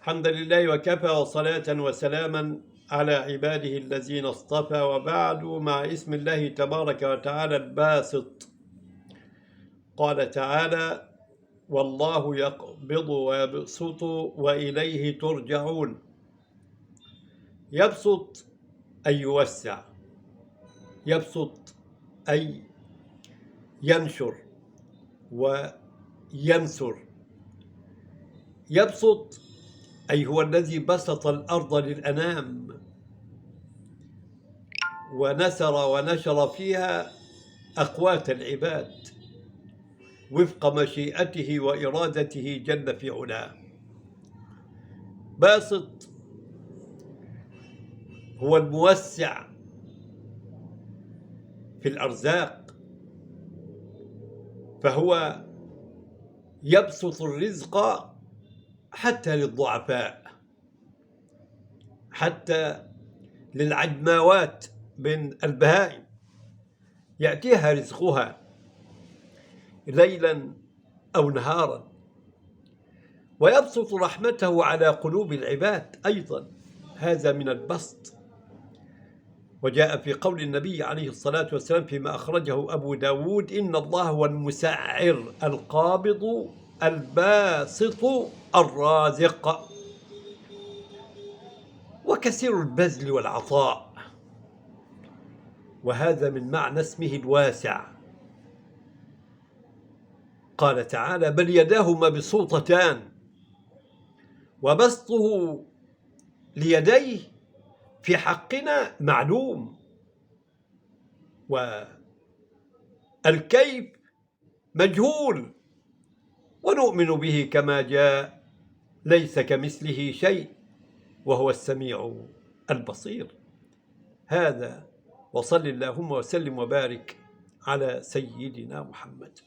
الحمد لله وكفى، وصلاة وسلاما على عباده الذين اصطفى، وبعد، مع اسم الله تبارك وتعالى الباسط. قال تعالى: والله يقبض ويبسط وإليه ترجعون. يبسط أي يوسع، يبسط أي ينشر وينثر. يبسط أي هو الذي بسط الأرض للأنام ونسر ونشر فيها أقوات العباد وفق مشيئته وإرادته جل في علاه. باسط هو الموسع في الأرزاق، فهو يبسط الرزق حتى للضعفاء، حتى للعجماوات من البهائم يأتيها رزقها ليلا أو نهارا. ويبسط رحمته على قلوب العباد أيضا، هذا من البسط. وجاء في قول النبي عليه الصلاة والسلام فيما أخرجه أبو داود: إن الله هو المسعر القابض الباسط الرازق. وكثير البذل والعطاء، وهذا من معنى اسمه الواسع. قال تعالى: بل يداه مبسوطتان. وبسطه ليديه في حقنا معلوم، والكيف مجهول، ونؤمن به كما جاء: ليس كمثله شيء وهو السميع البصير. هذا، وصل اللهم وسلم وبارك على سيدنا محمد.